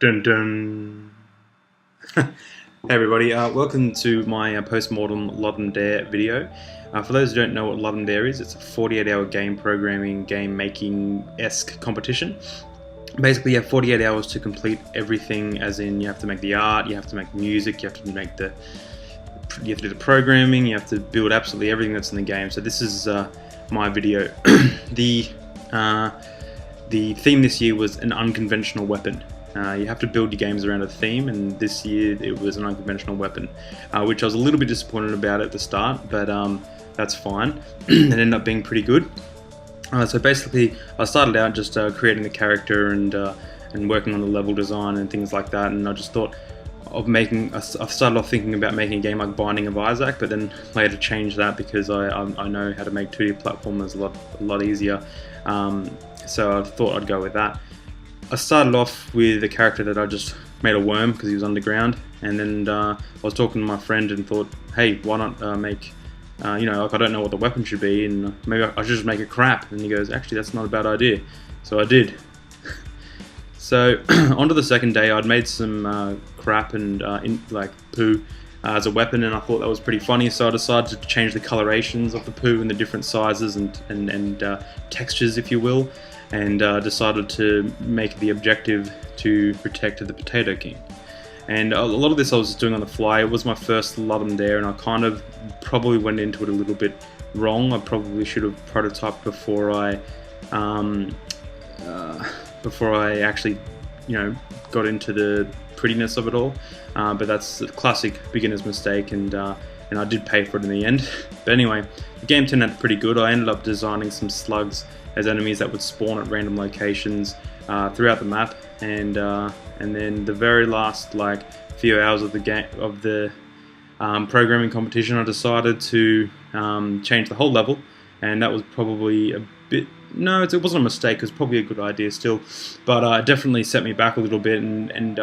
Dun dun. Hey everybody, welcome to my Post-Mortem Ludum video. For those who don't know what Ludum is, it's a 48-hour game programming, game making-esque competition. Basically you have 48 hours to complete everything, as in you have to make the art, you have to make music, you have to do the programming, you have to build absolutely everything that's in the game. So this is my video. The theme this year was an unconventional weapon. You have to build your games around a theme, and this year it was an unconventional weapon, which I was a little bit disappointed about at the start, but that's fine. It ended up being pretty good. So basically, I started out just creating the character and working on the level design and things like that, and I just thought of I started off thinking about making a game like Binding of Isaac, but then later changed that because I know how to make 2D platformers a lot easier. So I thought I'd go with that. I started off with a character that I just made a worm because he was underground, and then I was talking to my friend and thought, hey, why not make, like I don't know what the weapon should be, and maybe I should just make it crap. And he goes, actually that's not a bad idea. So I did. So onto the second day, I'd made some crap and like poo as a weapon, and I thought that was pretty funny, so I decided to change the colorations of the poo and the different sizes and textures, if you will, and decided to make the objective to protect the Potato King. And a lot of this I was doing on the fly. It was my first Ludum Dare, and I kind of probably went into it a little bit wrong. I probably should have prototyped before I actually, got into the prettiness of it all. But that's a classic beginner's mistake, and I did pay for it in the end. But anyway, the game turned out pretty good. I ended up designing some slugs as enemies that would spawn at random locations throughout the map, and then the very last few hours of the programming competition, I decided to change the whole level, and that was probably a bit. No, it wasn't a mistake. It was probably a good idea still, but it definitely set me back a little bit. And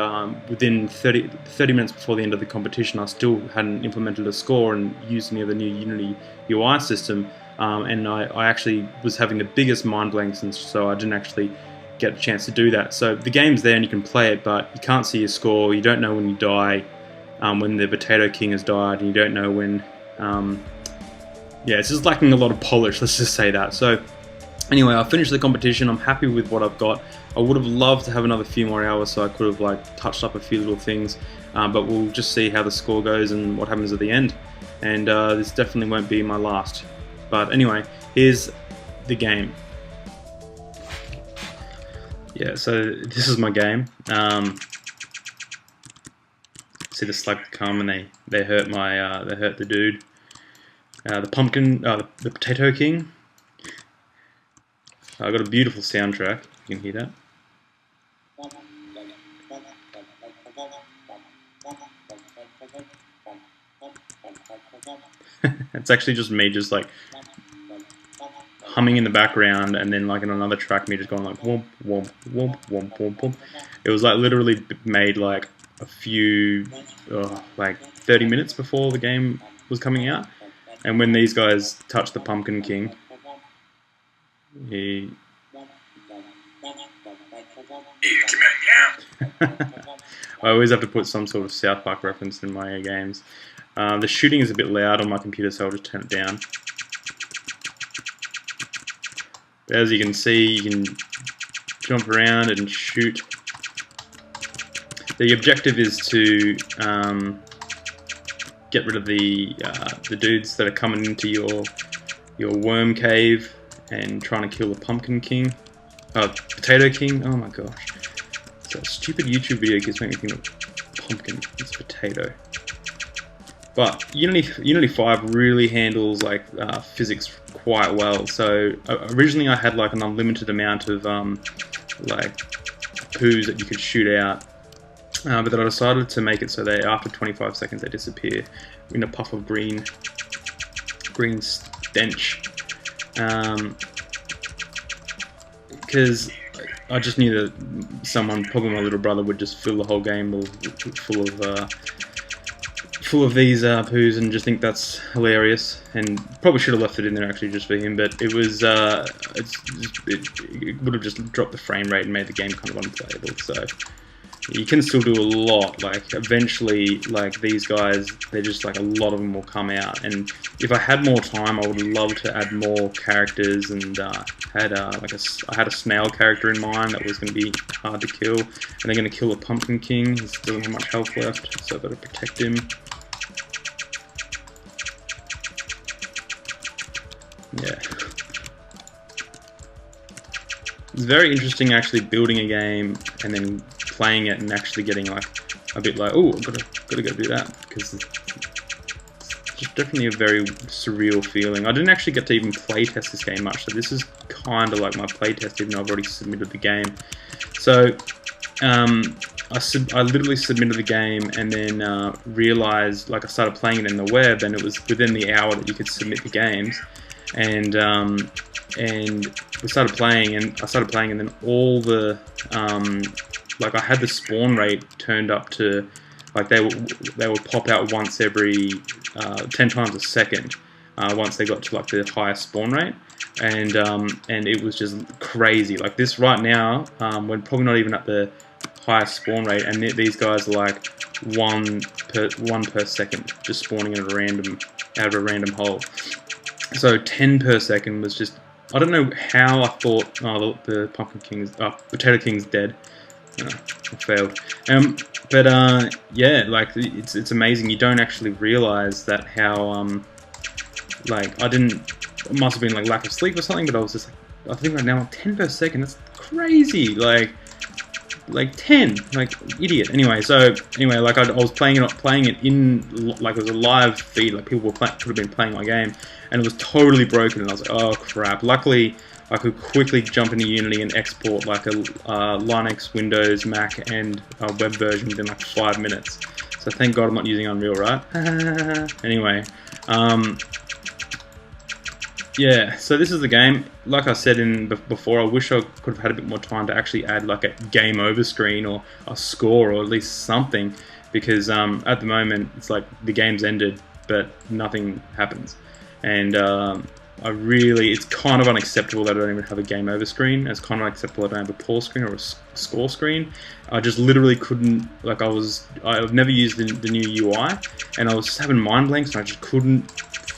within 30 minutes before the end of the competition, I still hadn't implemented a score and used any of the new Unity UI system. And I actually was having the biggest mind blanks, and so I didn't actually get a chance to do that. So the game's there and you can play it, but you can't see your score. You don't know when you die, when the Potato King has died, and you don't know when. Yeah, it's just lacking a lot of polish. Let's just say that. So. Anyway, I finished the competition. I'm happy with what I've got. I would have loved to have another few more hours so I could have touched up a few little things, but we'll just see how the score goes and what happens at the end. And this definitely won't be my last. But anyway, here's the game. Yeah, so this is my game. See the slug come and they hurt they hurt the dude. The Potato King. I got a beautiful soundtrack, you can hear that. It's actually just me humming in the background, and then in another track me just going womp womp womp womp womp womp. It was literally made a few 30 minutes before the game was coming out, and when these guys touched the Pumpkin King, I always have to put some sort of South Park reference in my games. The shooting is a bit loud on my computer, so I'll just turn it down. But as you can see, you can jump around and shoot. The objective is to get rid of the dudes that are coming into your worm cave and trying to kill the Pumpkin King. Potato King, oh my gosh. That stupid YouTube video keeps making me think of pumpkin, it's potato. But Unity 5 really handles physics quite well. So originally I had an unlimited amount of poos that you could shoot out. But then I decided to make it so that after 25 seconds they disappear in a puff of green stench. Because I just knew that someone, probably my little brother, would just fill the whole game full of these poos and just think that's hilarious. And probably should have left it in there actually just for him, but it was it would have just dropped the frame rate and made the game kind of unplayable. So you can still do a lot. Like eventually, like these guys, they're just like a lot of them will come out. And if I had more time, I would love to add more characters. And I had a snail character in mind that was going to be hard to kill. And they're going to kill a Pumpkin King. He doesn't have much health left, so I've got to protect him. Yeah. It's very interesting actually building a game and then playing it and actually getting like a bit like, oh, I've gotta go do that, because it's just definitely a very surreal feeling. I didn't actually get to even play test this game much, so this is kind of like my play test, even though I've already submitted the game. So I literally submitted the game and then realized, like I started playing it in the web, and it was within the hour that you could submit the games. And we started playing, and I started playing, and then all the like I had the spawn rate turned up to like they would pop out once every 10 times a second once they got to like the highest spawn rate, and it was just crazy. Like this right now, we're probably not even at the highest spawn rate, and these guys are like one per second, just spawning out of a random hole. So 10 per second was just, I don't know how I thought, oh, the Potato King's dead. I failed. Yeah, like it's amazing. You don't actually realize that how like it must have been like lack of sleep or something, but I was just like, I think right now 10 per second. That's crazy. Like 10, like idiot. Anyway, like I was playing it in like it was a live feed. Like people could have been playing my game, and it was totally broken. And I was like, oh crap. Luckily, I could quickly jump into Unity and export like a Linux, Windows, Mac, and web version within like 5 minutes. So thank God I'm not using Unreal, right? Anyway, yeah, so this is the game. Like I said before, I wish I could have had a bit more time to actually add like a game over screen or a score or at least something, because at the moment it's like the game's ended but nothing happens, and it's kind of unacceptable that I don't even have a game over screen. It's kind of unacceptable that I don't have a pause screen or a score screen. I just literally couldn't, like I've never used the new UI, and I was just having mind blanks, and I just couldn't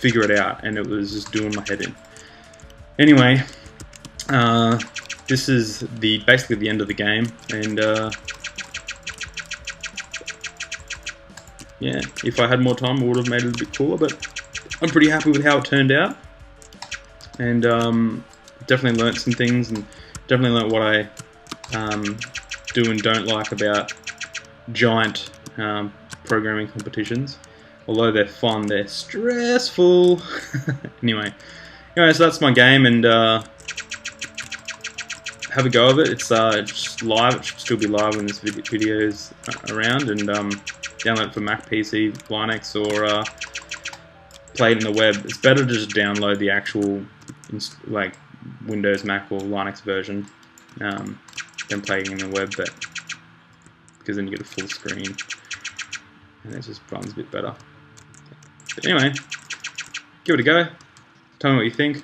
figure it out, and it was just doing my head in. Anyway, this is basically the end of the game, and yeah, if I had more time I would have made it a bit cooler, but I'm pretty happy with how it turned out, and definitely learnt some things, and definitely learnt what I do and don't like about giant programming competitions. Although they're fun, they're stressful. Anyway, so that's my game, and have a go of it. It's live. It should still be live when this video is around, and download it for Mac, PC, Linux, or play it in the web. It's better to just download the actual like Windows, Mac, or Linux version than playing in the web, because then you get a full screen and it just runs a bit better. But anyway, give it a go. Tell me what you think.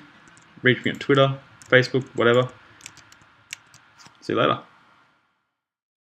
Reach me on Twitter, Facebook, whatever. See you later.